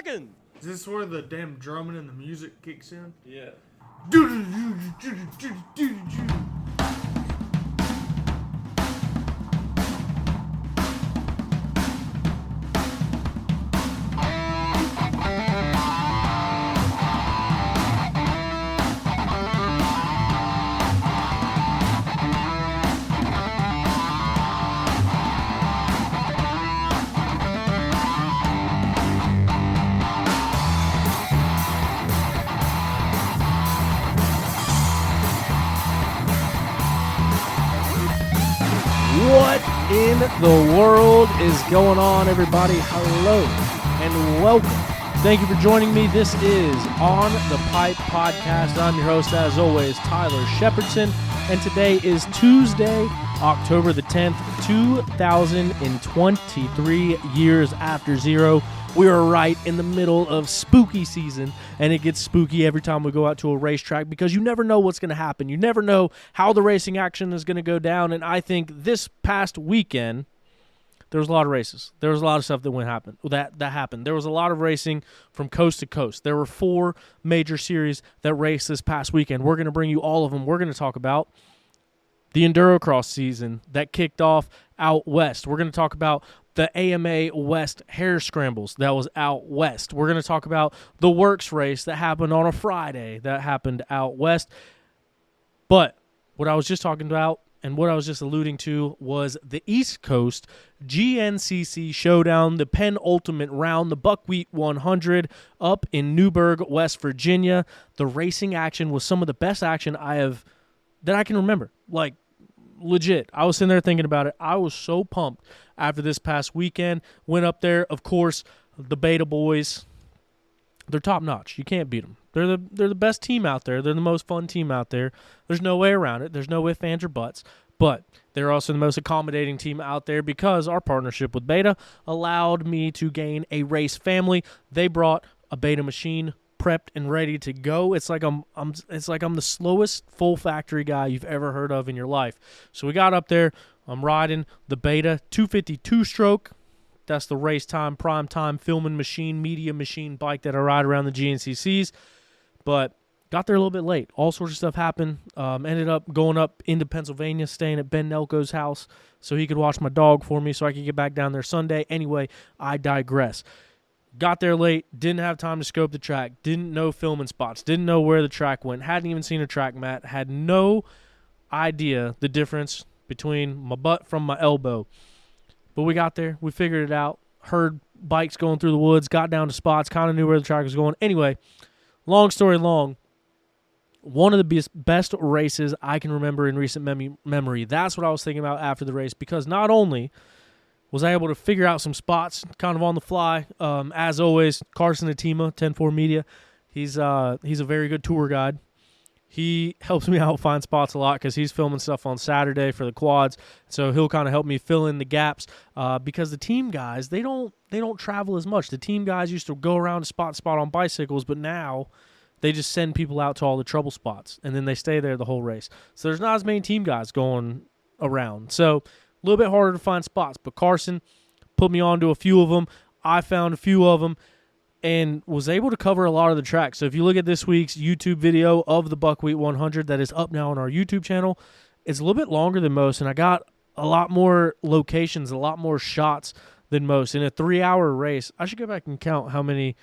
seconds. Is this where the damn drumming and the music kicks in? Yeah. What in the world is going on, everybody? Hello and welcome. Thank you for joining me. This is On the Pipe Podcast. I'm your host, as always, Tyler Shepardson, and today is Tuesday, October the 10th, 2023, years after zero. We are right in the middle of spooky season, and it gets spooky every time we go out to a racetrack because you never know what's going to happen. You never know how the racing action is going to go down, and I think this past weekend, there was a lot of races. There was a lot of stuff that happened. There was a lot of racing from coast to coast. There were 4 major series that raced this past weekend. We're going to bring you all of them. We're going to talk about the Endurocross season that kicked off out west. We're going to talk about the AMA West Harescrambles that was out west. We're going to talk about the WORCS race that happened on a Friday that happened out west. But what I was just talking about and what I was just alluding to was the East Coast GNCC showdown, the penultimate round, the Buckwheat 100 up in Newburgh, West Virginia. The racing action was some of the best action that I can remember. Like, legit. I was sitting there thinking about it. I was so pumped after this past weekend. Went up there. Of course, the Beta boys, they're top notch. You can't beat them. They're the best team out there. They're the most fun team out there. There's no way around it. There's no ifs, ands, or buts. But they're also the most accommodating team out there because our partnership with Beta allowed me to gain a race family. They brought a Beta machine prepped and ready to go. It's like I'm the slowest full factory guy you've ever heard of in your life. So we got up there. I'm riding the Beta 252 stroke. That's the race time, prime time filming machine, media machine bike that I ride around the GNCCs. But got there a little bit late. All sorts of stuff happened. Ended up going up into Pennsylvania, staying at Ben Nelko's house so he could watch my dog for me so I could get back down there Sunday. Anyway, I digress. Got there late, didn't have time to scope the track, didn't know filming spots, didn't know where the track went, hadn't even seen a track mat, had no idea the difference between my butt from my elbow. But we got there, we figured it out, heard bikes going through the woods, got down to spots, kind of knew where the track was going. Anyway, long story long, one of the best races I can remember in recent memory. That's what I was thinking about after the race, because not only was I able to figure out some spots kind of on the fly. As always, Carson Atima, 10-4 Media, he's a very good tour guide. He helps me out find spots a lot because he's filming stuff on Saturday for the quads. So he'll kind of help me fill in the gaps because the team guys, they don't travel as much. The team guys used to go around to spot on bicycles, but now they just send people out to all the trouble spots, and then they stay there the whole race. So there's not as many team guys going around. So a little bit harder to find spots, but Carson put me on to a few of them. I found a few of them and was able to cover a lot of the track. So if you look at this week's YouTube video of the Buckwheat 100 that is up now on our YouTube channel, it's a little bit longer than most, and I got a lot more locations, a lot more shots than most. In a 3-hour race, I should go back and count how many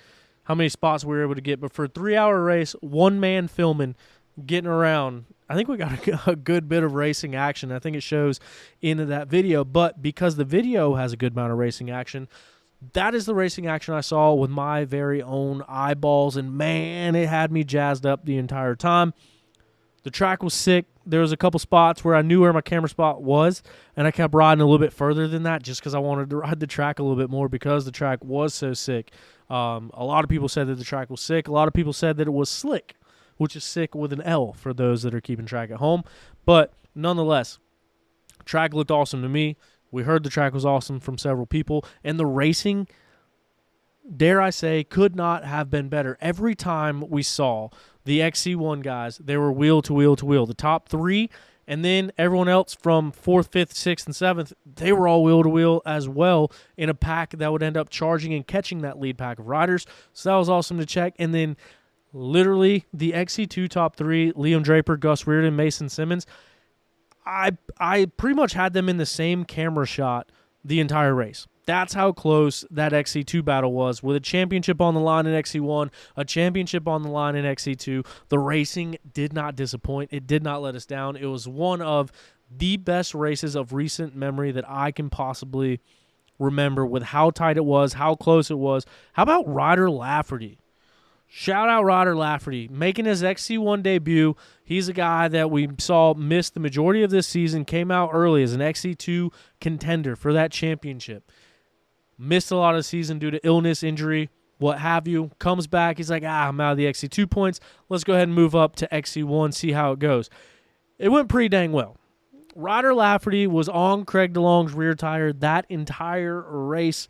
spots we were able to get, but for a 3-hour race, one man filming, getting around, I think we got a good bit of racing action. I think it shows into that video. But because the video has a good amount of racing action, that is the racing action I saw with my very own eyeballs. And, man, it had me jazzed up the entire time. The track was sick. There was a couple spots where I knew where my camera spot was, and I kept riding a little bit further than that just because I wanted to ride the track a little bit more because the track was so sick. A lot of people said that the track was sick. A lot of people said that it was slick, which is sick with an L for those that are keeping track at home. But nonetheless, track looked awesome to me. We heard the track was awesome from several people. And the racing, dare I say, could not have been better. Every time we saw the XC1 guys, they were wheel to wheel to wheel. The top 3 And then everyone else from 4th, 5th, 6th, and 7th, they were all wheel-to-wheel as well in a pack that would end up charging and catching that lead pack of riders. So that was awesome to check. And then literally the XC2 top 3, Liam Draper, Gus Reardon, Mason Simmons, I pretty much had them in the same camera shot the entire race. That's how close that XC2 battle was, with a championship on the line in XC1, a championship on the line in XC2. The racing did not disappoint. It did not let us down. It was one of the best races of recent memory that I can possibly remember, with how tight it was, how close it was. How about Ryder Lafferty? Shout out Ryder Lafferty, making his XC1 debut. He's a guy that we saw miss the majority of this season, came out early as an XC2 contender for that championship. Missed a lot of the season due to illness, injury, what have you. Comes back, he's like, I'm out of the XC2 points. Let's go ahead and move up to XC1, see how it goes. It went pretty dang well. Ryder Lafferty was on Craig DeLong's rear tire that entire race,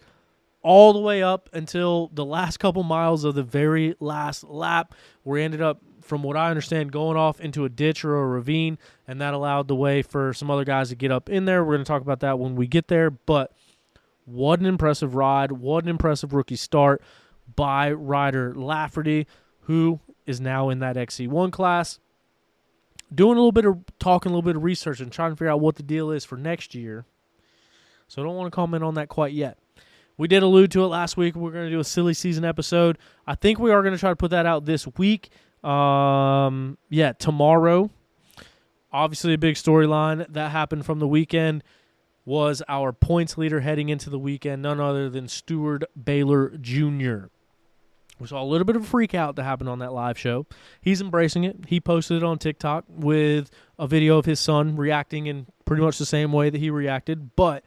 all the way up until the last couple miles of the very last lap, where he ended up, from what I understand, going off into a ditch or a ravine, and that allowed the way for some other guys to get up in there. We're going to talk about that when we get there, but what an impressive ride, what an impressive rookie start by Ryder Lafferty, who is now in that XC1 class, doing a little bit of talking, a little bit of research, and trying to figure out what the deal is for next year. So I don't want to comment on that quite yet. We did allude to it last week. We're going to do a silly season episode. I think we are going to try to put that out this week. Tomorrow. Obviously a big storyline that happened from the weekend was our points leader heading into the weekend, none other than Stuart Baylor Jr. We saw a little bit of a freak out that happened on that live show. He's embracing it. He posted it on TikTok with a video of his son reacting in pretty much the same way that he reacted, but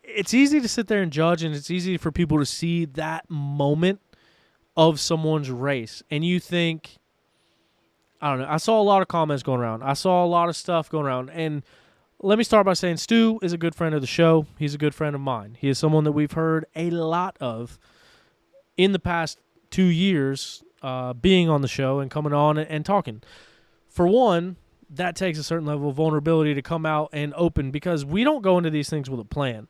it's easy to sit there and judge, and it's easy for people to see that moment of someone's race. And you think, I don't know, I saw a lot of comments going around. I saw a lot of stuff going around. And let me start by saying Stu is a good friend of the show. He's a good friend of mine. He is someone that we've heard a lot of in the past 2 years being on the show and coming on and talking. For one, that takes a certain level of vulnerability to come out and open, because we don't go into these things with a plan.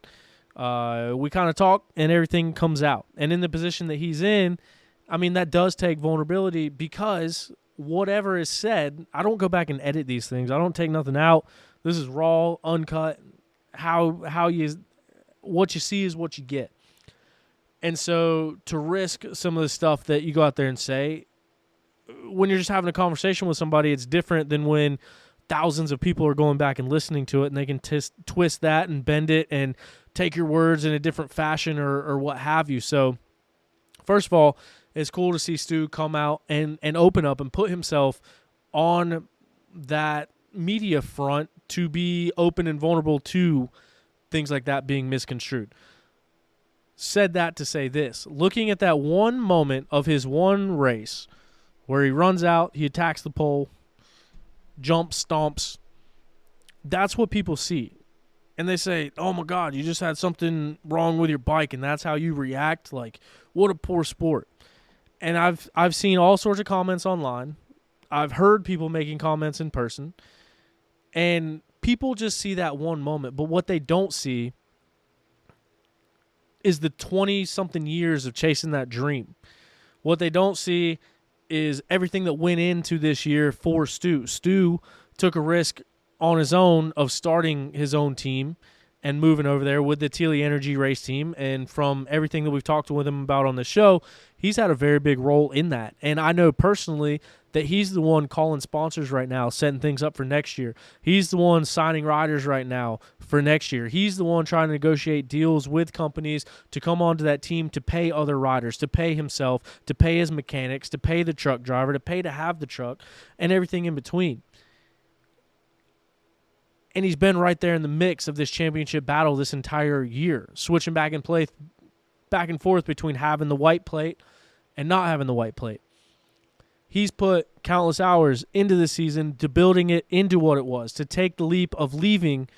We kind of talk and everything comes out. And in the position that he's in, I mean, that does take vulnerability, because whatever is said, I don't go back and edit these things. I don't take nothing out. This is raw, uncut. What you see is what you get. And so to risk some of the stuff that you go out there and say, when you're just having a conversation with somebody, it's different than when thousands of people are going back and listening to it, and they can twist that and bend it and take your words in a different fashion or what have you. So first of all, it's cool to see Stu come out and open up and put himself on that media front to be open and vulnerable to things like that being misconstrued. Said that to say this. Looking at that one moment of his one race where he runs out, he attacks the pole, jumps, stomps, that's what people see. And they say, oh my God, you just had something wrong with your bike and that's how you react? Like, what a poor sport. And I've seen all sorts of comments online. I've heard people making comments in person. And people just see that one moment. But what they don't see is the 20-something years of chasing that dream. What they don't see is everything that went into this year for Stu. Stu took a risk on his own of starting his own team and moving over there with the Teely Energy race team. And from everything that we've talked with him about on the show, he's had a very big role in that. And I know personally that he's the one calling sponsors right now, setting things up for next year. He's the one signing riders right now for next year. He's the one trying to negotiate deals with companies to come onto that team to pay other riders, to pay himself, to pay his mechanics, to pay the truck driver, to pay to have the truck, and everything in between. And he's been right there in the mix of this championship battle this entire year, switching back and forth between having the white plate and not having the white plate. He's put countless hours into the season to building it into what it was, to take the leap of leaving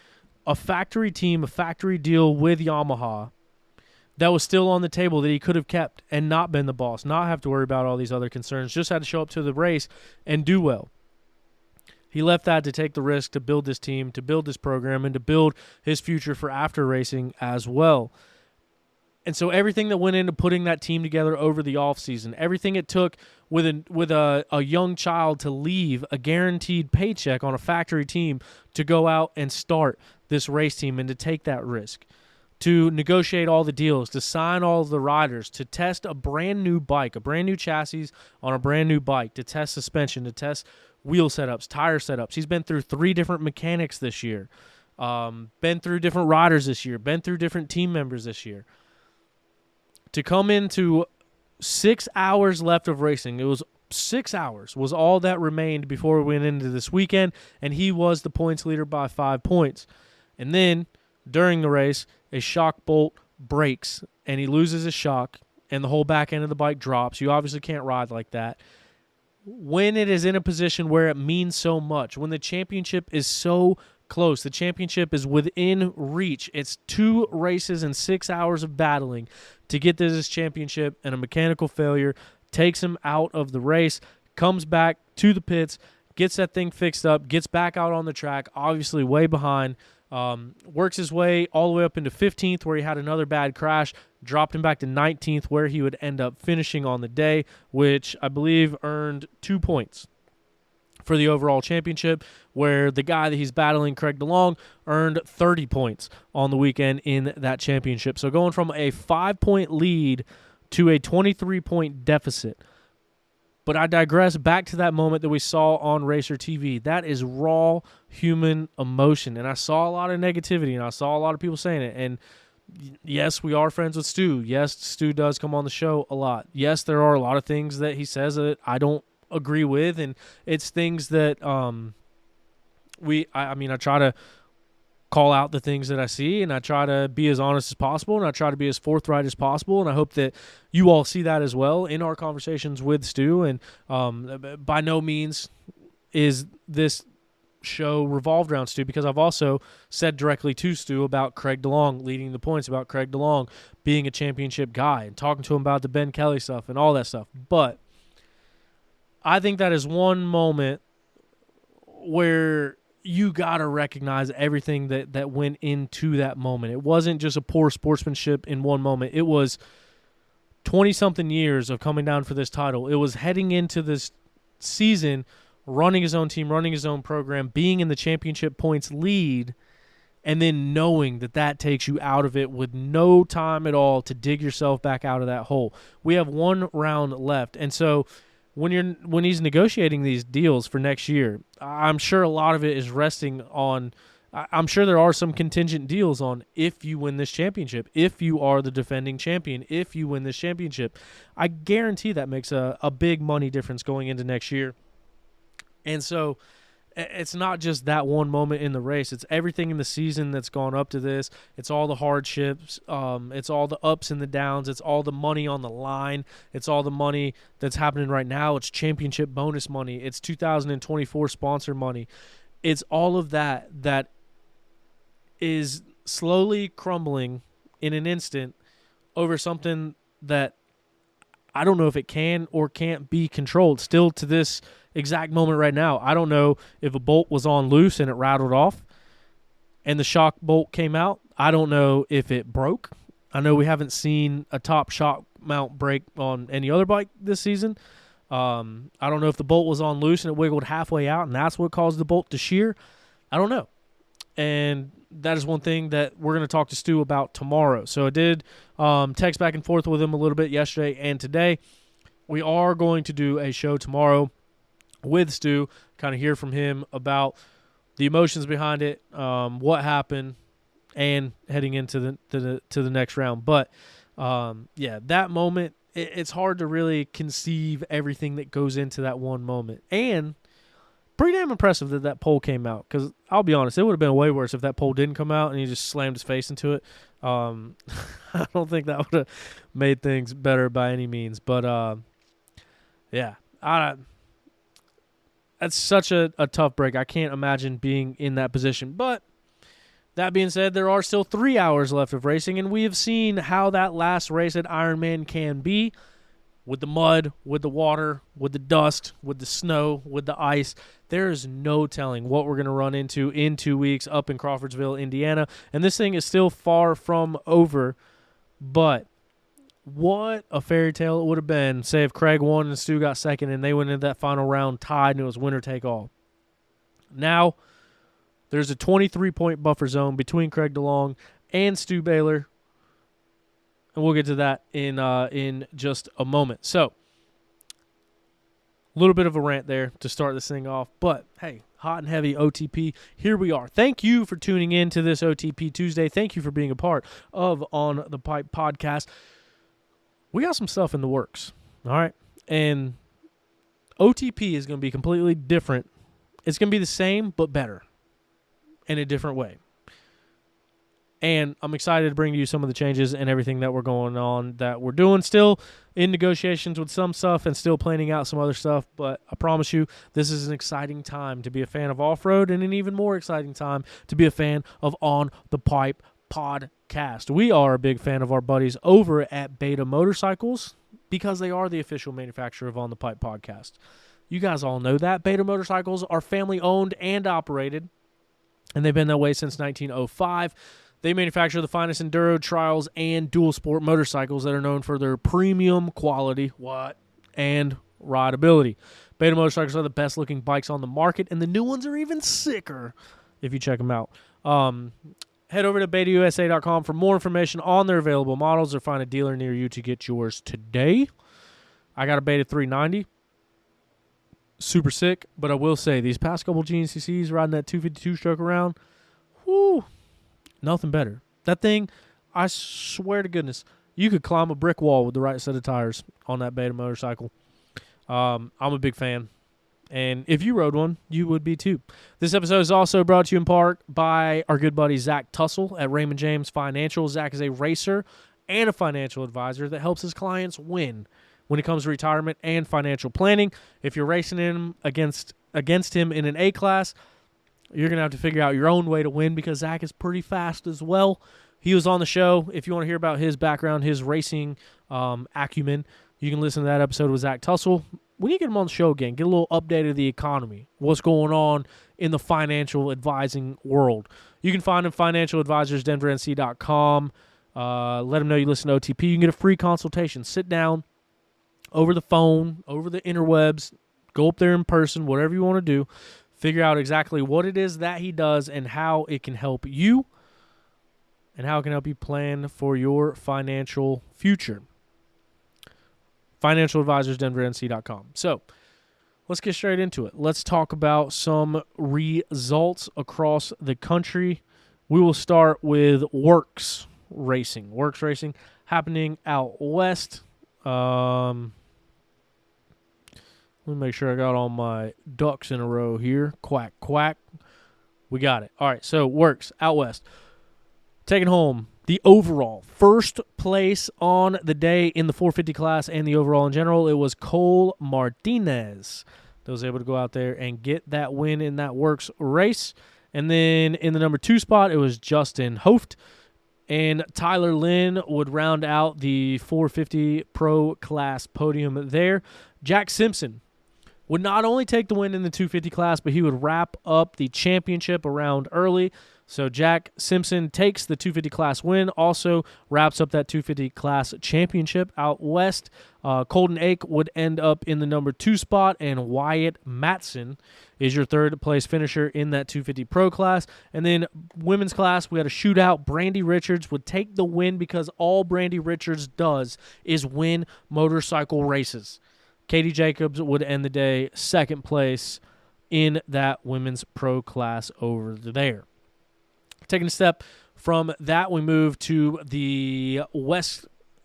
a factory team, a factory deal with Yamaha that was still on the table that he could have kept and not been the boss, not have to worry about all these other concerns, just had to show up to the race and do well. He left that to take the risk to build this team, to build this program, and to build his future for after racing as well. And so everything that went into putting that team together over the offseason, everything it took with a young child to leave a guaranteed paycheck on a factory team to go out and start this race team and to take that risk, to negotiate all the deals, to sign all of the riders, to test a brand new bike, a brand new chassis on a brand new bike, to test suspension, to test wheel setups, tire setups. He's been through 3 different mechanics this year, been through different riders this year, been through different team members this year. To come into 6 hours left of racing, it was 6 hours was all that remained before we went into this weekend, and he was the points leader by 5 points. And then during the race, a shock bolt breaks, and he loses his shock, and the whole back end of the bike drops. You obviously can't ride like that. When it is in a position where it means so much, when the championship is so close, the championship is within reach, it's 2 races and 6 hours of battling to get to this championship, and a mechanical failure takes him out of the race, comes back to the pits, gets that thing fixed up, gets back out on the track, obviously way behind, works his way all the way up into 15th where he had another bad crash, dropped him back to 19th where he would end up finishing on the day, which I believe earned 2 points for the overall championship, where the guy that he's battling, Craig DeLong, earned 30 points on the weekend in that championship. So going from a 5-point lead to a 23-point deficit. But I digress back to that moment that we saw on Racer TV. That is raw human emotion. And I saw a lot of negativity, and I saw a lot of people saying it. And yes, we are friends with Stu. Yes, Stu does come on the show a lot. Yes, there are a lot of things that he says that I don't agree with, and it's things that I try to call out the things that I see, and I try to be as honest as possible, and I try to be as forthright as possible, and I hope that you all see that as well in our conversations with Stu. And by no means is this show revolved around Stu, because I've also said directly to Stu about Craig DeLong leading the points, about Craig DeLong being a championship guy, and talking to him about the Ben Kelly stuff and all that stuff. But I think that is one moment where you got to recognize everything that went into that moment. It wasn't just a poor sportsmanship in one moment. It was 20-something years of coming down for this title. It was heading into this season, running his own team, running his own program, being in the championship points lead, and then knowing that takes you out of it with no time at all to dig yourself back out of that hole. We have 1 round left, and so when he's negotiating these deals for next year, I'm sure a lot of it is resting on, I'm sure there are some contingent deals on if you win this championship, if you are the defending champion, if you win this championship. I guarantee that makes a big money difference going into next year. And so it's not just that one moment in the race. It's everything in the season that's gone up to this. It's all the hardships. It's all the ups and the downs. It's all the money on the line. It's all the money that's happening right now. It's championship bonus money. It's 2024 sponsor money. It's all of that is slowly crumbling in an instant over something that I don't know if it can or can't be controlled. Still to this exact moment right now, I don't know if a bolt was on loose and it rattled off and the shock bolt came out. I don't know if it broke. I know we haven't seen a top shock mount break on any other bike this season. I don't know if the bolt was on loose and it wiggled halfway out and that's what caused the bolt to shear. I don't know. And that is one thing that we're going to talk to Stu about tomorrow. So I did text back and forth with him a little bit yesterday and today. We are going to do a show tomorrow with Stu, kind of hear from him about the emotions behind it, what happened, and heading into the next round. But that moment, it's hard to really conceive everything that goes into that one moment. And pretty damn impressive that pole came out, because I'll be honest, it would have been way worse if that pole didn't come out and he just slammed his face into it. I don't think that would have made things better by any means. But that's such a tough break. I can't imagine being in that position. But that being said, there are still 3 hours left of racing, and we have seen how that last race at Ironman can be, with the mud, with the water, with the dust, with the snow, with the ice. There is no telling what we're going to run into in 2 weeks up in Crawfordsville, Indiana. And this thing is still far from over. But what a fairy tale it would have been, say, if Craig won and Stu got second and they went into that final round tied and it was winner take all. Now, there's a 23-point buffer zone between Craig DeLong and Stu Baylor. And we'll get to that in just a moment. So, a little bit of a rant there to start this thing off. But, hey, hot and heavy OTP, here we are. Thank you for tuning in to this OTP Tuesday. Thank you for being a part of On the Pipe podcast. We got some stuff in the works, all right? And OTP is going to be completely different. It's going to be the same, but better in a different way. And I'm excited to bring to you some of the changes and everything that we're going on, that we're doing. Still in negotiations with some stuff and still planning out some other stuff. But I promise you, this is an exciting time to be a fan of off-road, and an even more exciting time to be a fan of On the Pipe podcast. We are a big fan of our buddies over at Beta Motorcycles because they are the official manufacturer of On the Pipe podcast. You guys all know that. Beta Motorcycles are family-owned and operated, and they've been that way since 1905. They manufacture the finest enduro, trials, and dual sport motorcycles that are known for their premium quality, and rideability. Beta motorcycles are the best looking bikes on the market, and the new ones are even sicker if you check them out. Head over to betausa.com for more information on their available models, or find a dealer near you to get yours today. I got a Beta 390. Super sick, but I will say, these past couple GNCCs riding that 252 stroke around, whoo, nothing better. That thing, I swear to goodness, you could climb a brick wall with the right set of tires on that Beta motorcycle. I'm a big fan. And if you rode one, you would be too. This episode is also brought to you in part by our good buddy Zach Tussle at Raymond James Financial. Zach is a racer and a financial advisor that helps his clients win when it comes to retirement and financial planning. If you're racing him against him in an A class, you're going to have to figure out your own way to win, because Zach is pretty fast as well. He was on the show. If you want to hear about his background, his racing acumen, you can listen to that episode with Zach Tussle. We need to get him on the show again, get a little update of the economy, what's going on in the financial advising world. You can find him financialadvisorsdenvernc.com. Let him know you listen to OTP. You can get a free consultation. Sit down over the phone, over the interwebs, go up there in person, whatever you want to do. Figure out exactly what it is that he does and how it can help you, and how it can help you plan for your financial future. financialadvisorsdenvernc.com. So, let's get straight into it. Let's talk about some results across the country. We will start with WORCS Racing. WORCS Racing happening out west. Let me make sure I got all my ducks in a row here. Quack, quack. We got it. All right, so WORCS out west. Taking home the overall first place on the day in the 450 class and the overall in general. It was Cole Martinez that was able to go out there and get that win in that WORCS race. And then in the number 2 spot, it was Justin Hoft. And Tyler Lynn would round out the 450 Pro class podium there. Jack Simpson would not only take the win in the 250 class, but he would wrap up the championship around early. So Jack Simpson takes the 250 class win, also wraps up that 250 class championship out west. Colton Ake would end up in the number 2 spot, and Wyatt Matson is your third place finisher in that 250 Pro class. And then women's class, we had a shootout. Brandy Richards would take the win because all Brandy Richards does is win motorcycle races. Katie Jacobs would end the day second place in that women's pro class over there. Taking a step from that, we move to the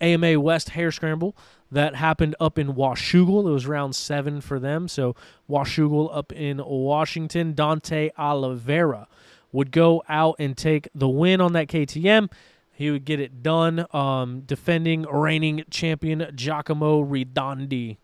AMA West Harescramble that happened up in Washougal. It was round 7 for them. So Washougal up in Washington. Dante Oliveira would go out and take the win on that KTM. He would get it done. Defending reigning champion Giacomo Ridondi.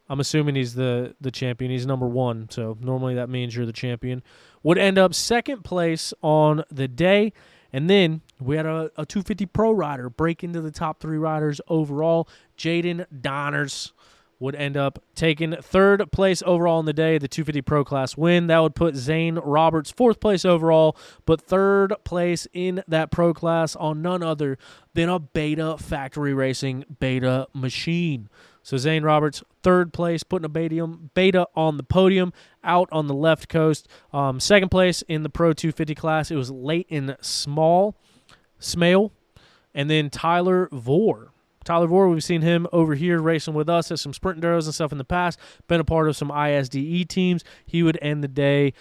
I'm assuming he's the champion. He's number 1, so normally that means you're the champion. Would end up second place on the day. And then we had a 250 Pro rider break into the top 3 riders overall. Jaden Donners would end up taking third place overall in the day, the 250 Pro Class win. That would put Zane Roberts fourth place overall, but third place in that Pro Class on none other than a Beta Factory Racing Beta machine. So Zane Roberts, third place, putting a Beta on the podium out on the left coast. Second place in the Pro 250 class, it was Leighton Smale, and then Tyler Vore. Tyler Vore, we've seen him over here racing with us at some sprint enduros and stuff in the past, been a part of some ISDE teams. He would end the day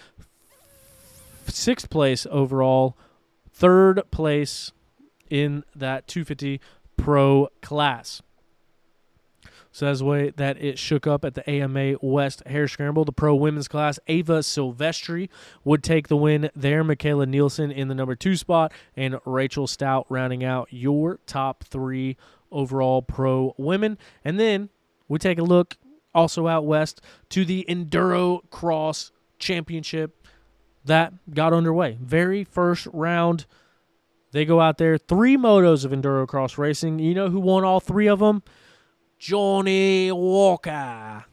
sixth place overall, third place in that 250 Pro class. So that's the way that it shook up at the AMA West Harescramble. The Pro Women's class, Ava Silvestri would take the win there. Michaela Nielsen in the number 2 spot, and Rachel Stout rounding out your top 3 overall Pro Women. And then we take a look also out west to the Endurocross Championship that got underway. Very first round, they go out there. 3 motos of Endurocross racing. You know who won all 3 of them? Johnny Walker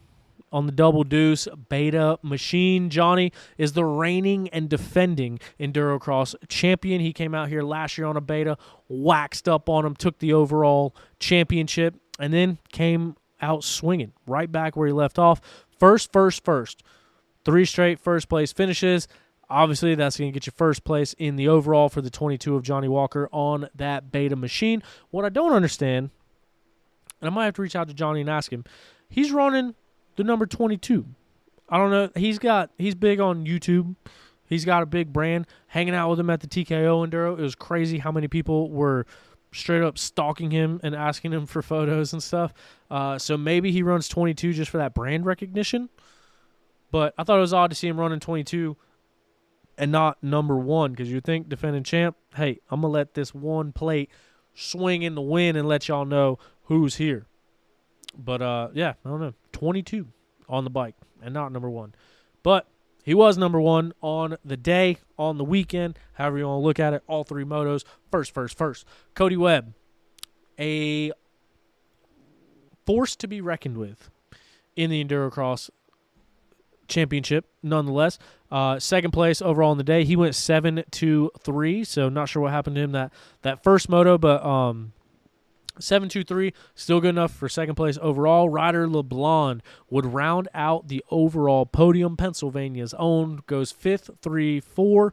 on the double deuce Beta machine. Johnny is the reigning and defending Endurocross champion. He came out here last year on a Beta, waxed up on him, took the overall championship, and then came out swinging right back where he left off. First. 3 straight first place finishes. Obviously, that's going to get you first place in the overall for the 22 of Johnny Walker on that Beta machine. What I don't understand, and I might have to reach out to Johnny and ask him, he's running the number 22. I don't know. He's big on YouTube. He's got a big brand. Hanging out with him at the TKO Enduro, it was crazy how many people were straight up stalking him and asking him for photos and stuff. So maybe he runs 22 just for that brand recognition. But I thought it was odd to see him running 22 and not number 1, because you think defending champ, hey, I'm going to let this one plate swing in the wind and let y'all know who's here. But, yeah, I don't know. 22 on the bike and not number 1. But he was number 1 on the day, on the weekend, however you want to look at it. All 3 motos. First. Cody Webb, a force to be reckoned with in the Endurocross Championship, nonetheless. Second place overall in the day. He went 7-2-3, so not sure what happened to him that first moto, but 7-2-3, still good enough for second place overall. Ryder LeBlond would round out the overall podium. Pennsylvania's own goes 5th, 3-4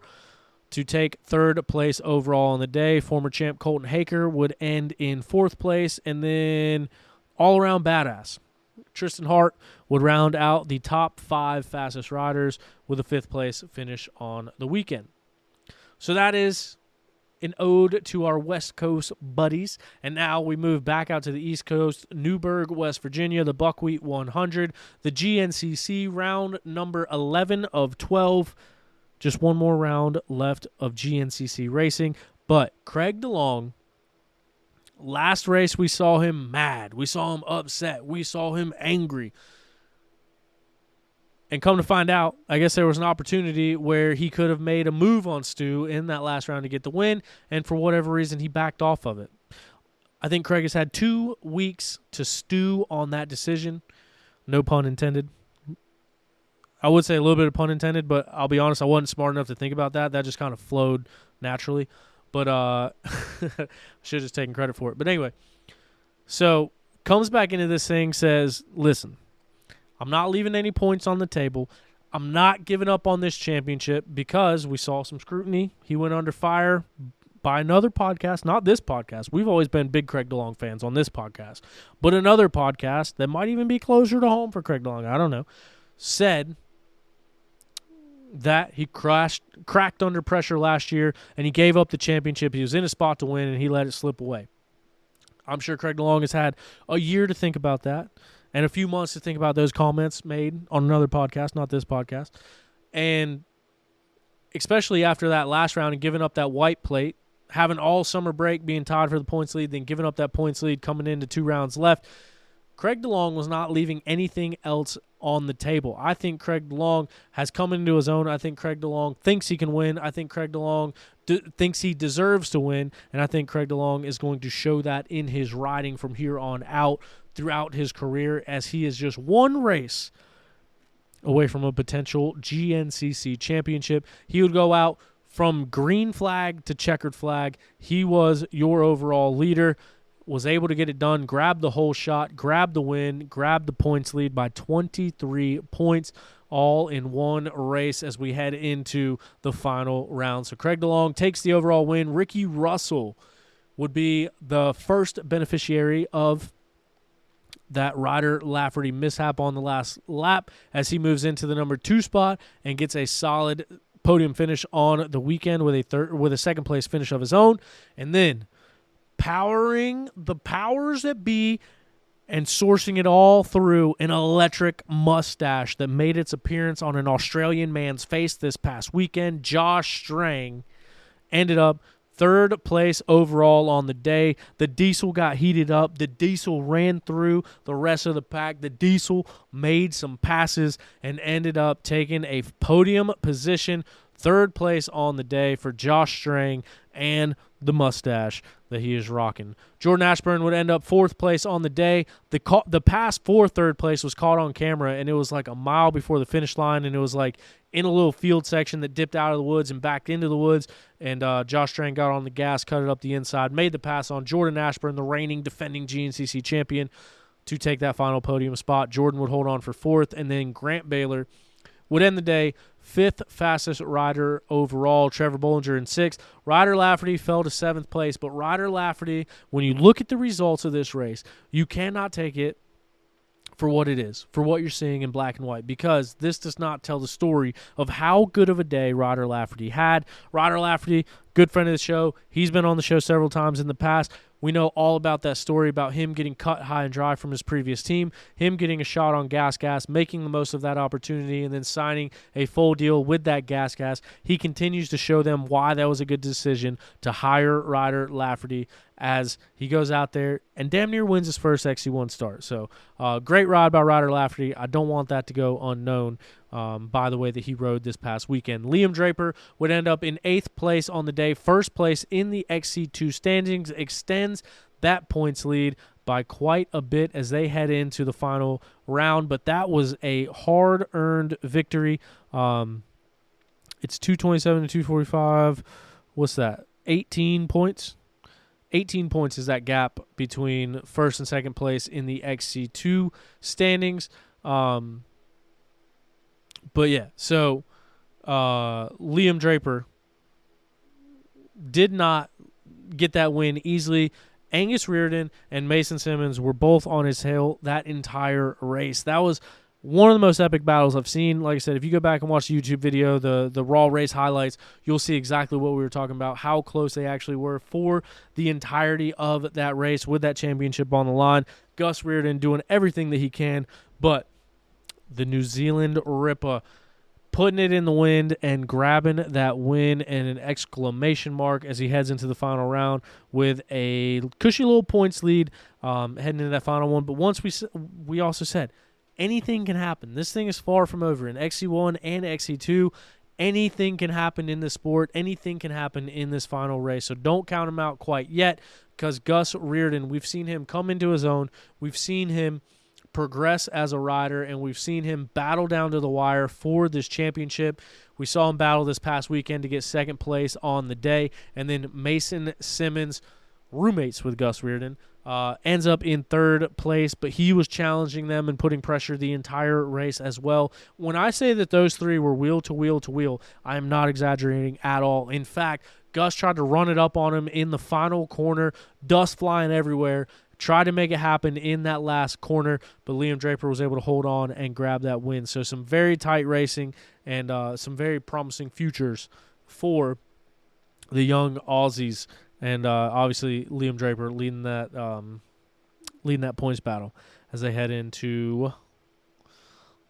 to take third place overall on the day. Former champ Colton Haker would end in 4th place, and then all-around badass Tristan Hart would round out the top 5 fastest riders with a 5th place finish on the weekend. So that is an ode to our West Coast buddies. And now we move back out to the East Coast, Newburgh, West Virginia, the Buckwheat 100, the GNCC round number 11 of 12. Just one more round left of GNCC racing. But Craig DeLong, last race we saw him mad. We saw him upset. We saw him angry. And come to find out, I guess there was an opportunity where he could have made a move on Stu in that last round to get the win, and for whatever reason, he backed off of it. I think Craig has had 2 weeks to stew on that decision. No pun intended. I would say a little bit of pun intended, but I'll be honest, I wasn't smart enough to think about that. That just kind of flowed naturally. But should have just taken credit for it. But anyway, so comes back into this thing, says, listen, I'm not leaving any points on the table. I'm not giving up on this championship because we saw some scrutiny. He went under fire by another podcast, not this podcast. We've always been big Craig DeLong fans on this podcast. But another podcast that might even be closer to home for Craig DeLong, I don't know, said that he cracked under pressure last year and he gave up the championship. He was in a spot to win and he let it slip away. I'm sure Craig DeLong has had a year to think about that and a few months to think about those comments made on another podcast, not this podcast. And especially after that last round and giving up that white plate, having all summer break, being tied for the points lead, then giving up that points lead coming into 2 rounds left, Craig DeLong was not leaving anything else on the table. I think Craig DeLong has come into his own. I think Craig DeLong thinks he can win. I think Craig DeLong thinks he deserves to win, and I think Craig DeLong is going to show that in his riding from here on out throughout his career, as he is just one race away from a potential GNCC championship. He would go out from green flag to checkered flag. He was your overall leader, was able to get it done, grab the whole shot, grab the win, grab the points lead by 23 points, all in one race as we head into the final round. So Craig DeLong takes the overall win. Ricky Russell would be the first beneficiary of that Ryder Lafferty mishap on the last lap as he moves into the number 2 spot and gets a solid podium finish on the weekend with a second place finish of his own. And then powering the powers that be and sourcing it all through an electric mustache that made its appearance on an Australian man's face this past weekend, Josh Strang ended up 3rd place overall on the day. The Diesel got heated up. The Diesel ran through the rest of the pack. The Diesel made some passes and ended up taking a podium position. 3rd place on the day for Josh Strang and the mustache that he is rocking. Jordan Ashburn would end up 4th place on the day. The pass for 3rd place was caught on camera, and it was like a mile before the finish line, and it was like in a little field section that dipped out of the woods and backed into the woods, and Josh Strang got on the gas, cut it up the inside, made the pass on Jordan Ashburn, the reigning defending GNCC champion, to take that final podium spot. Jordan would hold on for 4th, and then Grant Baylor would end the day 5th fastest rider overall. Trevor Bollinger in 6th. Ryder Lafferty fell to 7th place, but Ryder Lafferty, when you look at the results of this race, you cannot take it for what it is, for what you're seeing in black and white, because this does not tell the story of how good of a day Ryder Lafferty had. Ryder Lafferty, good friend of the show. He's been on the show several times in the past. We know all about that story about him getting cut high and dry from his previous team, him getting a shot on gas, making the most of that opportunity, and then signing a full deal with that gas. He continues to show them why that was a good decision to hire Ryder Lafferty as he goes out there and damn near wins his first XC1 start. So great ride by Ryder Lafferty. I don't want that to go unknown by the way that he rode this past weekend. Liam Draper would end up in 8th place on the day. 1st place in the XC2 standings, extends that points lead by quite a bit as they head into the final round, but that was a hard-earned victory. It's 227 to 245. What's that? 18 points? 18 points is that gap between 1st and 2nd place in the XC2 standings. But yeah, so Liam Draper did not get that win easily. Angus Reardon and Mason Simmons were both on his tail that entire race. That was one of the most epic battles I've seen. Like I said, if you go back and watch the YouTube video, the Raw race highlights, you'll see exactly what we were talking about, how close they actually were for the entirety of that race with that championship on the line. Gus Reardon doing everything that he can, but the New Zealand Ripper putting it in the wind and grabbing that win and an exclamation mark as he heads into the final round with a cushy little points lead heading into that final one. But once we also said, anything can happen. This thing is far from over. In XC1 and XC2, anything can happen in this sport. Anything can happen in this final race. So don't count him out quite yet, because Gus Reardon, we've seen him come into his own. We've seen him progress as a rider, and we've seen him battle down to the wire for this championship. We saw him battle this past weekend to get 2nd place on the day, and then Mason Simmons, roommates with Gus Reardon, ends up in 3rd place, but he was challenging them and putting pressure the entire race as well. When I say that those three were wheel to wheel to wheel, I am not exaggerating at all. In fact, Gus tried to run it up on him in the final corner, dust flying everywhere, tried to make it happen in that last corner, but Liam Draper was able to hold on and grab that win. So some very tight racing and some very promising futures for the young Aussies. And obviously Liam Draper leading that points battle as they head into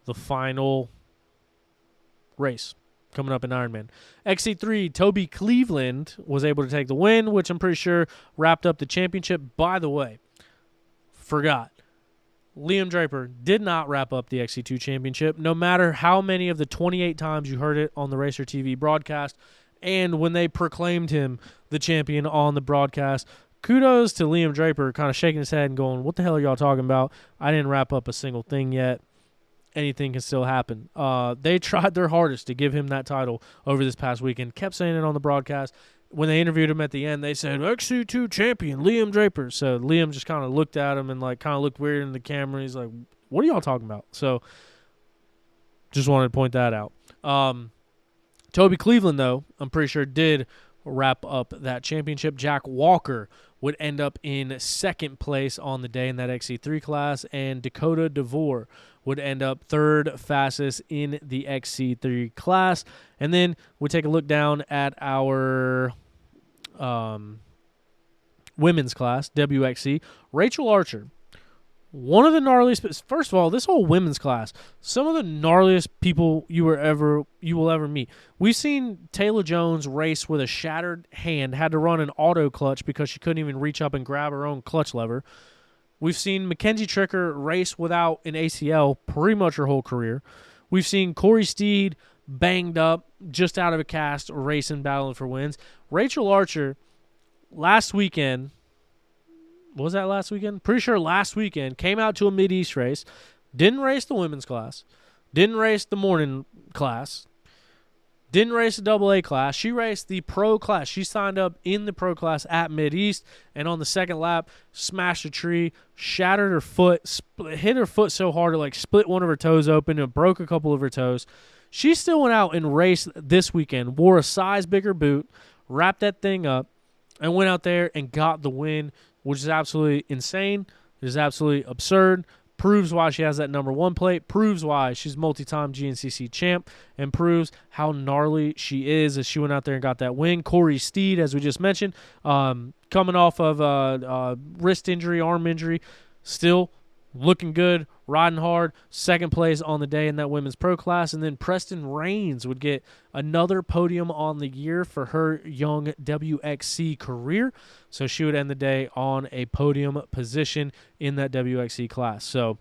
the final race coming up in Ironman. XC3, Toby Cleveland was able to take the win, which I'm pretty sure wrapped up the championship. By the way, forgot. Liam Draper did not wrap up the XC2 championship, no matter how many of the 28 times you heard it on the Racer TV broadcast and when they proclaimed him the champion on the broadcast. Kudos to Liam Draper kind of shaking his head and going, what the hell are y'all talking about? I didn't wrap up a single thing yet. Anything can still happen. They tried their hardest to give him that title over this past weekend, kept saying it on the broadcast. When they interviewed him at the end, they said, XC2 champion, Liam Draper. So Liam just kind of looked at him and kind of looked weird in the camera. He's like, what are y'all talking about? So just wanted to point that out. Toby Cleveland, though, I'm pretty sure did wrap up that championship. Jack Walker would end up in second place on the day in that XC3 class, and Dakota DeVore would end up third fastest in the XC3 class. And then we take a look down at our women's class, WXC. Rachel Archer, one of the gnarliest. First of all, this whole women's class, some of the gnarliest people you will ever meet. We've seen Taylor Jones race with a shattered hand, had to run an auto clutch because she couldn't even reach up and grab her own clutch lever. We've seen Mackenzie Tricker race without an ACL pretty much her whole career. We've seen Corey Steed banged up, just out of a cast, racing, battling for wins. Rachel Archer, last weekend. Was that last weekend? Pretty sure last weekend, came out to a Mid-East race, didn't race the women's class, didn't race the morning class, didn't race the AA class. She raced the pro class. She signed up in the pro class at Mid-East, and on the second lap, smashed a tree, shattered her foot, hit her foot so hard it split one of her toes open and broke a couple of her toes. She still went out and raced this weekend, wore a size bigger boot, wrapped that thing up, and went out there and got the win, which is absolutely insane. It is absolutely absurd. Proves why she has that number 1 plate, proves why she's multi-time GNCC champ, and proves how gnarly she is as she went out there and got that win. Corey Steed, as we just mentioned, coming off of wrist injury, arm injury, still looking good, riding hard, second place on the day in that women's pro class. And then Preston Rains would get another podium on the year for her young WXC career. So she would end the day on a podium position in that WXC class. So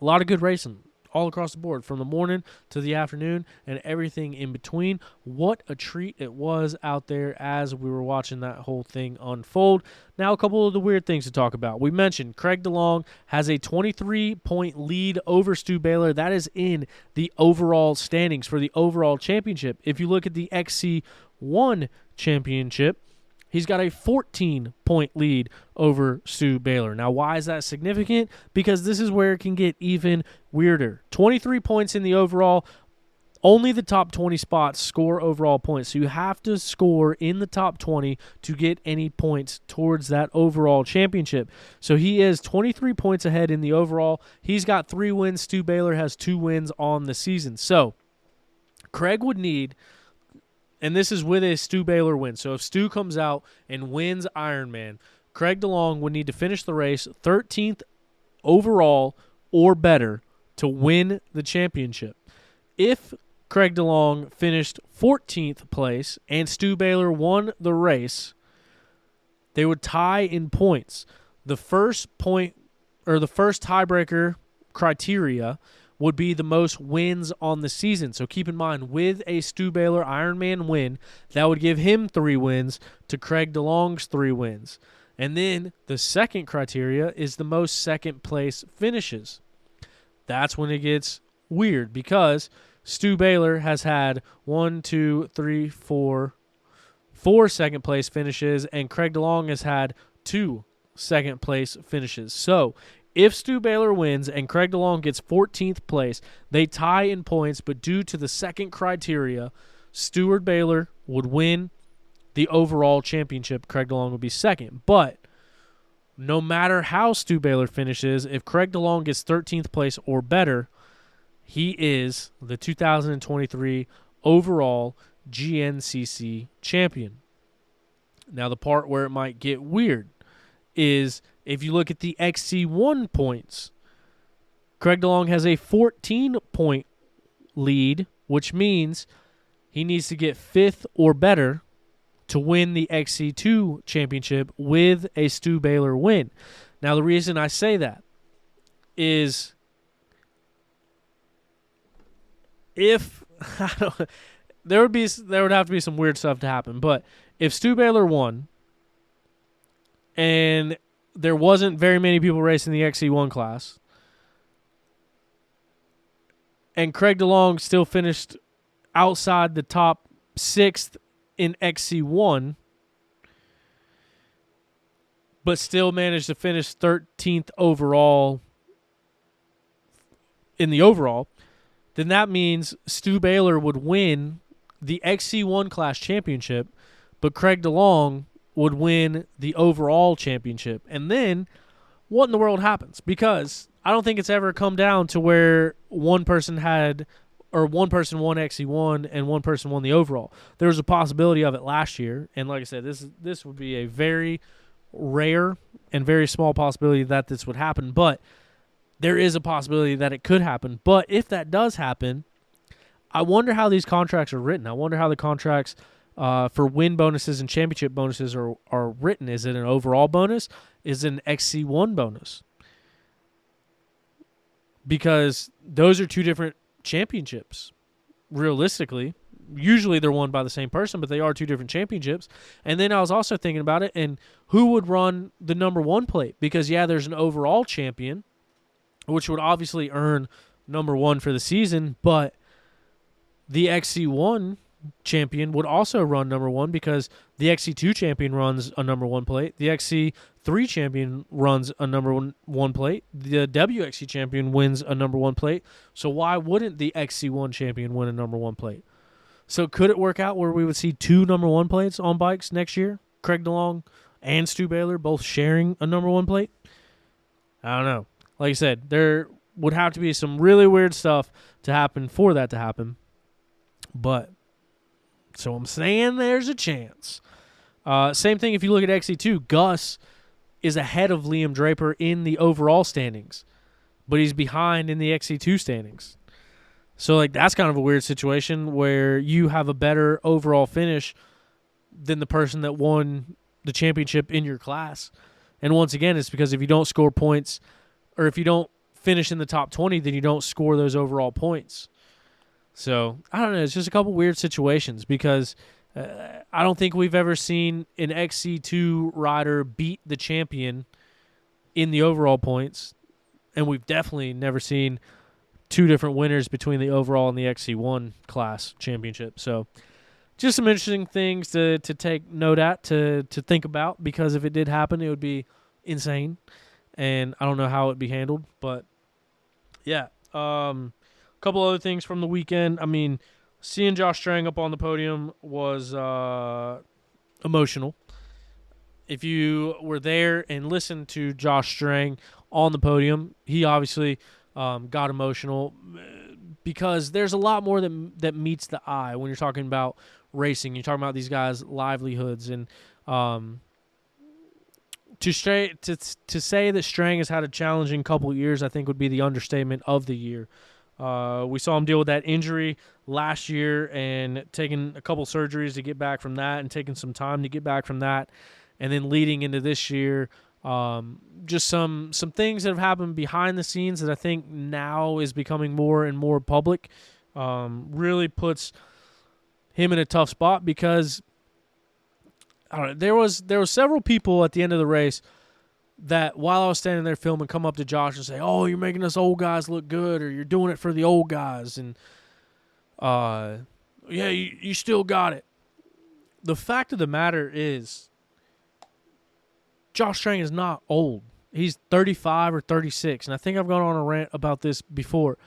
a lot of good racing all across the board, from the morning to the afternoon and everything in between. What a treat it was out there as we were watching that whole thing unfold. Now, a couple of the weird things to talk about. We mentioned Craig DeLong has a 23-point lead over Stu Baylor. That is in the overall standings for the overall championship. If you look at the XC1 championship, he's got a 14-point lead over Stu Baylor. Now, why is that significant? Because this is where it can get even weirder. 23 points in the overall. Only the top 20 spots score overall points. So you have to score in the top 20 to get any points towards that overall championship. So he is 23 points ahead in the overall. He's got 3 wins. Stu Baylor has 2 wins on the season. So Craig would need... And this is with a Stu Baylor win. So if Stu comes out and wins Ironman, Craig DeLong would need to finish the race 13th overall or better to win the championship. If Craig DeLong finished 14th place and Stu Baylor won the race, they would tie in points. The first point, or the first tiebreaker criteria, would be the most wins on the season. So keep in mind, with a Stu Baylor Ironman win, that would give him 3 wins to Craig DeLong's 3 wins. And then the second criteria is the most second place finishes. That's when it gets weird, because Stu Baylor has had 4 second place finishes, and Craig DeLong has had 2 second place finishes. So if Stu Baylor wins and Craig DeLong gets 14th place, they tie in points, but due to the second criteria, Stuart Baylor would win the overall championship. Craig DeLong would be second. But no matter how Stu Baylor finishes, if Craig DeLong gets 13th place or better, he is the 2023 overall GNCC champion. Now, the part where it might get weird is if you look at the XC1 points, Craig DeLong has a 14-point lead, which means he needs to get 5th or better to win the XC2 championship with a Stu Baylor win. Now, the reason I say that is if there would have to be some weird stuff to happen. But if Stu Baylor won, and there wasn't very many people racing the XC1 class, and Craig DeLong still finished outside the top 6th in XC1, but still managed to finish 13th overall in the overall, then that means Stu Baylor would win the XC1 class championship, but Craig DeLong would win the overall championship. And then what in the world happens? Because I don't think it's ever come down to where one person won XC1 and one person won the overall. There was a possibility of it last year, and like I said, this would be a very rare and very small possibility that this would happen, but there is a possibility that it could happen. But if that does happen, I wonder how these contracts are written. I wonder how the contracts for win bonuses and championship bonuses are written. Is it an overall bonus? Is it an XC1 bonus? Because those are two different championships, realistically. Usually they're won by the same person, but they are two different championships. And then I was also thinking about it, and who would run the number 1 plate? Because, yeah, there's an overall champion, which would obviously earn number 1 for the season, but the XC1 champion would also run number 1 because the XC2 champion runs a number 1 plate. The XC3 champion runs a number 1 plate. The WXC champion wins a number 1 plate. So why wouldn't the XC1 champion win a number 1 plate? So could it work out where we would see 2 number 1 plates on bikes next year? Craig DeLong and Stu Baylor both sharing a number 1 plate? I don't know. Like I said, there would have to be some really weird stuff to happen for that to happen. But, so I'm saying there's a chance. Same thing if you look at XC2. Gus is ahead of Liam Draper in the overall standings, but he's behind in the XC2 standings. So, like, that's kind of a weird situation where you have a better overall finish than the person that won the championship in your class. And once again, it's because if you don't score points, or if you don't finish in the top 20, then you don't score those overall points. So, I don't know. It's just a couple weird situations because I don't think we've ever seen an XC2 rider beat the champion in the overall points. And we've definitely never seen 2 different winners between the overall and the XC1 class championship. So, just some interesting things to take note at, to think about, because if it did happen, it would be insane. And I don't know how it would be handled. But, yeah. A couple other things from the weekend. I mean, seeing Josh Strang up on the podium was emotional. If you were there and listened to Josh Strang on the podium, he obviously got emotional because there's a lot more that meets the eye when you're talking about racing. You're talking about these guys' livelihoods, and to say that Strang has had a challenging couple of years, I think would be the understatement of the year. We saw him deal with that injury last year and taking a couple surgeries to get back from that, and taking some time to get back from that, and then leading into this year. Just some things that have happened behind the scenes that I think now is becoming more and more public. Really puts him in a tough spot because I don't know, there was several people at the end of the race that while I was standing there filming come up to Josh and say, "Oh, you're making us old guys look good," or "You're doing it for the old guys," and yeah, you still got it. The fact of the matter is, Josh Strang is not old. He's 35 or 36, and I think I've gone on a rant about this before.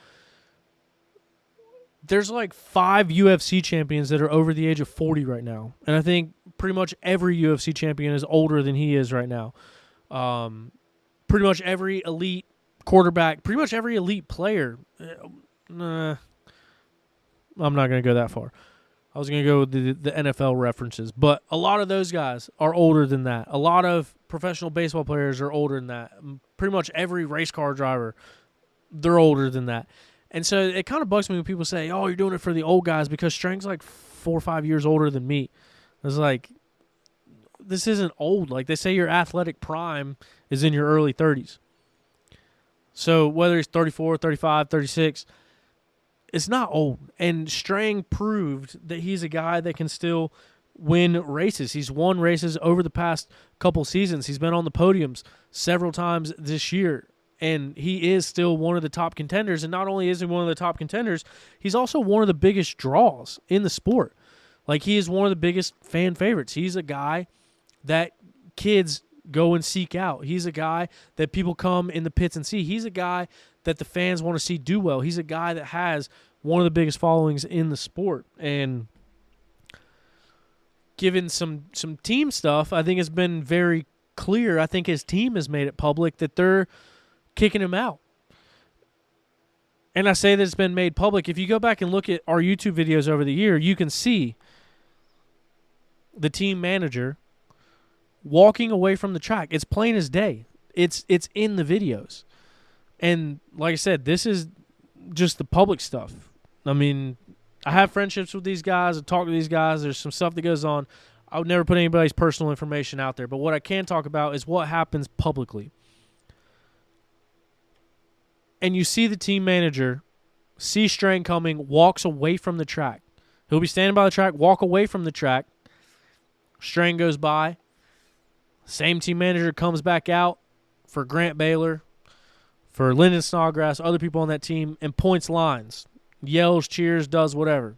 There's like 5 UFC champions that are over the age of 40 right now, and I think pretty much every UFC champion is older than he is right now. Pretty much every elite quarterback, pretty much every elite player. I'm not going to go that far. I was going to go with the NFL references, but a lot of those guys are older than that. A lot of professional baseball players are older than that. Pretty much every race car driver, they're older than that. And so it kind of bugs me when people say, "Oh, you're doing it for the old guys," because Strang's like 4 or 5 years older than me. It's like, this isn't old. Like, they say your athletic prime is in your early 30s. So whether he's 34, 35, 36, it's not old. And Strang proved that he's a guy that can still win races. He's won races over the past couple seasons. He's been on the podiums several times this year. And he is still one of the top contenders. And not only is he one of the top contenders, he's also one of the biggest draws in the sport. Like, he is one of the biggest fan favorites. He's a guy that kids go and seek out. He's a guy that people come in the pits and see. He's a guy that the fans want to see do well. He's a guy that has one of the biggest followings in the sport. And given some team stuff, I think it's been very clear. I think his team has made it public that they're kicking him out. And I say that it's been made public. If you go back and look at our YouTube videos over the year, you can see the team manager walking away from the track. It's plain as day. It's in the videos. And like I said, this is just the public stuff. I mean, I have friendships with these guys. I talk to these guys. There's some stuff that goes on. I would never put anybody's personal information out there. But what I can talk about is what happens publicly. And you see the team manager see Strang coming, walks away from the track. He'll be standing by the track, walk away from the track. Strang goes by. Same team manager comes back out for Grant Baylor, for Lyndon Snodgrass, other people on that team, and points lines. Yells, cheers, does whatever.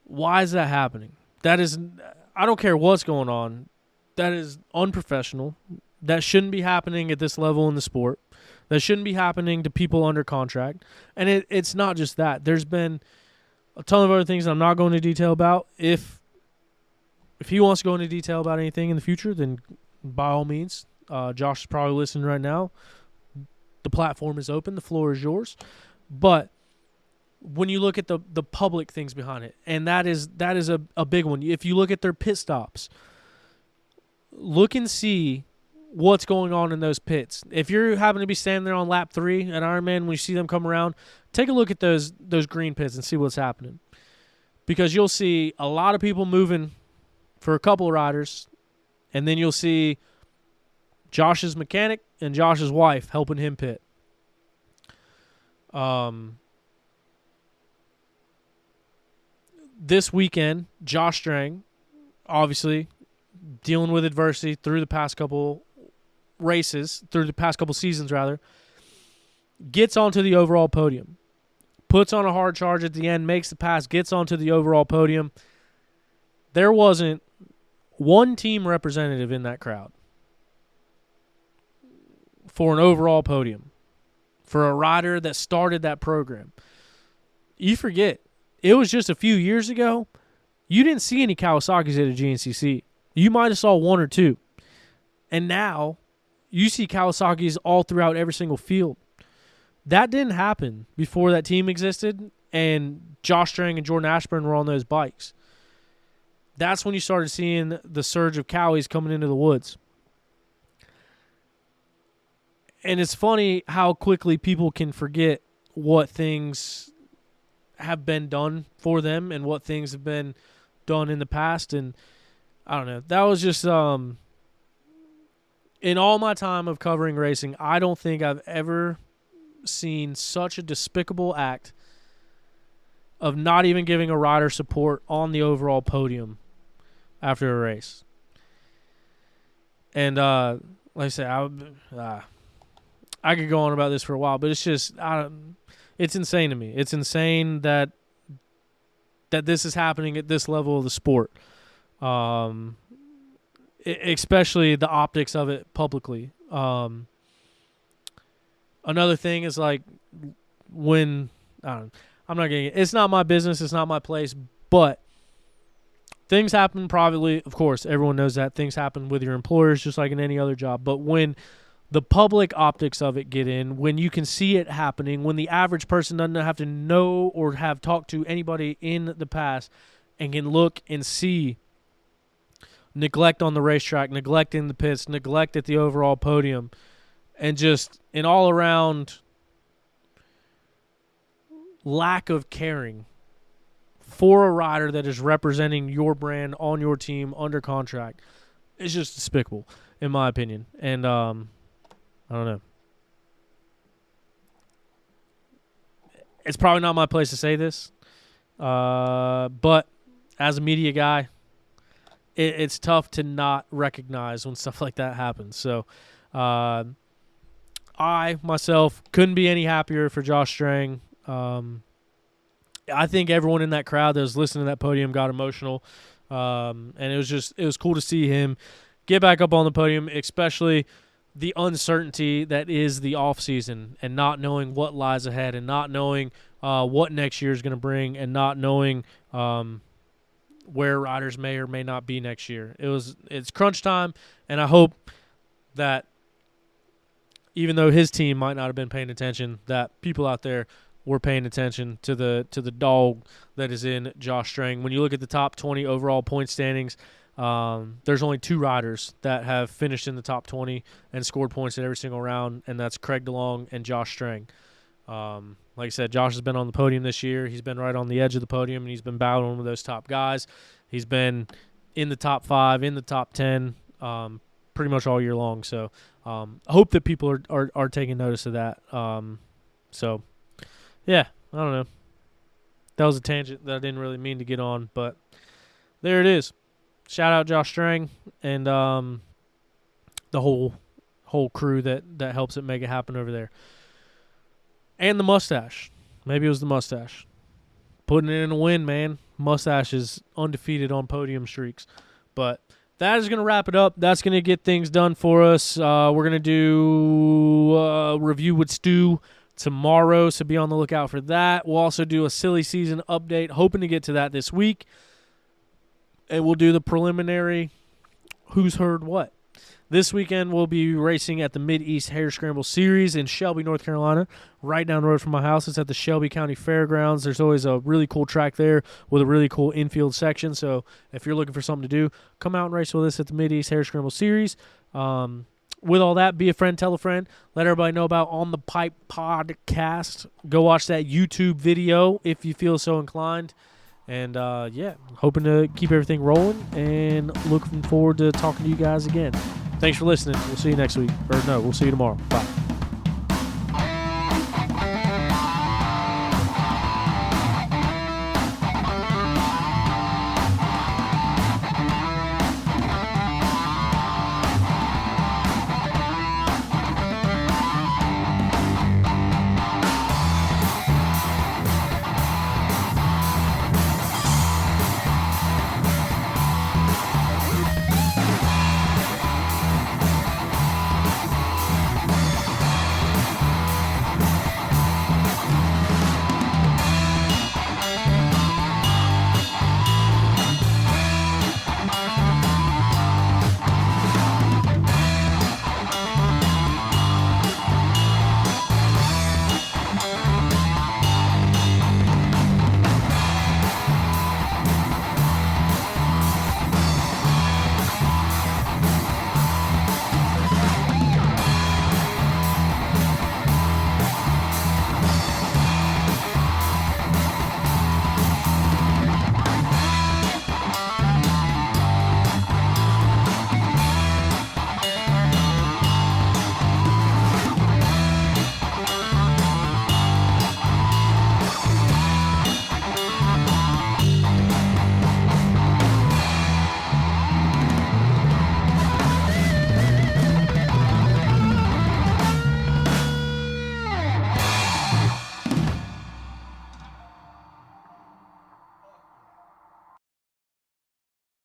Why is that happening? That is, I don't care what's going on. That is unprofessional. That shouldn't be happening at this level in the sport. That shouldn't be happening to people under contract. And it's not just that. There's been a ton of other things I'm not going into detail about. If he wants to go into detail about anything in the future, then by all means. Josh is probably listening right now. The platform is open. The floor is yours. But when you look at the public things behind it, and that is a big one. If you look at their pit stops, look and see what's going on in those pits. If you're having to be standing there on lap 3 at Ironman, when you see them come around, take a look at those green pits and see what's happening. Because you'll see a lot of people moving for a couple of riders, and then you'll see Josh's mechanic and Josh's wife helping him pit. This weekend, Josh Strang, obviously dealing with adversity through the past couple seasons, gets onto the overall podium, puts on a hard charge at the end, makes the pass, gets onto the overall podium. There wasn't one team representative in that crowd for an overall podium for a rider that started that program. You forget, it was just a few years ago, you didn't see any Kawasaki's at a GNCC. You might have saw one or two. And now you see Kawasaki's all throughout every single field. That didn't happen before that team existed and Josh Strang and Jordan Ashburn were on those bikes. That's when you started seeing the surge of Cowies coming into the woods. And it's funny how quickly people can forget what things have been done for them and what things have been done in the past. And I don't know. That was just in all my time of covering racing, I don't think I've ever seen such a despicable act of not even giving a rider support on the overall podium after a race. And like I said, I could go on about this for a while, but it's just it's insane to me. It's insane that this is happening at this level of the sport. Especially the optics of it publicly. Another thing is like when I'm not getting it. It's not my business. It's not my place. But things happen privately. Of course, everyone knows that. Things happen with your employers just like in any other job. But when the public optics of it get in, when you can see it happening, when the average person doesn't have to know or have talked to anybody in the past and can look and see neglect on the racetrack, neglect in the pits, neglect at the overall podium, and just an all-around lack of caring for a rider that is representing your brand on your team under contract. It's just despicable, in my opinion. And I don't know. It's probably not my place to say this, but as a media guy, it's tough to not recognize when stuff like that happens. So I, myself, couldn't be any happier for Josh Strang. I think everyone in that crowd that was listening to that podium got emotional, and it was cool to see him get back up on the podium, especially the uncertainty that is the off season and not knowing what lies ahead and not knowing what next year is going to bring and not knowing where riders may or may not be next year. It's crunch time, and I hope that even though his team might not have been paying attention, that people out there were paying attention to the dog that is in Josh Strang. When you look at the top 20 overall point standings, there's only 2 riders that have finished in the top 20 and scored points in every single round, and that's Craig DeLong and Josh Strang. Like I said, Josh has been on the podium this year. He's been right on the edge of the podium, and he's been battling with those top guys. He's been in the top 5, in the top 10, pretty much all year long. So I hope that people are taking notice of that. So, yeah, I don't know. That was a tangent that I didn't really mean to get on, but there it is. Shout out Josh Strang and the whole crew that helps it make it happen over there. And the mustache. Maybe it was the mustache. Putting it in a win, man. Mustache is undefeated on podium streaks. But that is going to wrap it up. That's going to get things done for us. We're going to do a review with Stu tomorrow, so be on the lookout for that. We'll also do a silly season update, hoping to get to that this week. And we'll do the preliminary who's heard what. This weekend, we'll be racing at the Mid-East Harescrambles Series in Shelby, North Carolina, right down the road from my house. It's at the Shelby County Fairgrounds. There's always a really cool track there with a really cool infield section. So if you're looking for something to do, come out and race with us at the Mid-East Harescrambles Series. With all that, be a friend, tell a friend. Let everybody know about On the Pipe podcast. Go watch that YouTube video if you feel so inclined. And, yeah, hoping to keep everything rolling and looking forward to talking to you guys again. Thanks for listening. We'll see you next week. Or no, we'll see you tomorrow. Bye.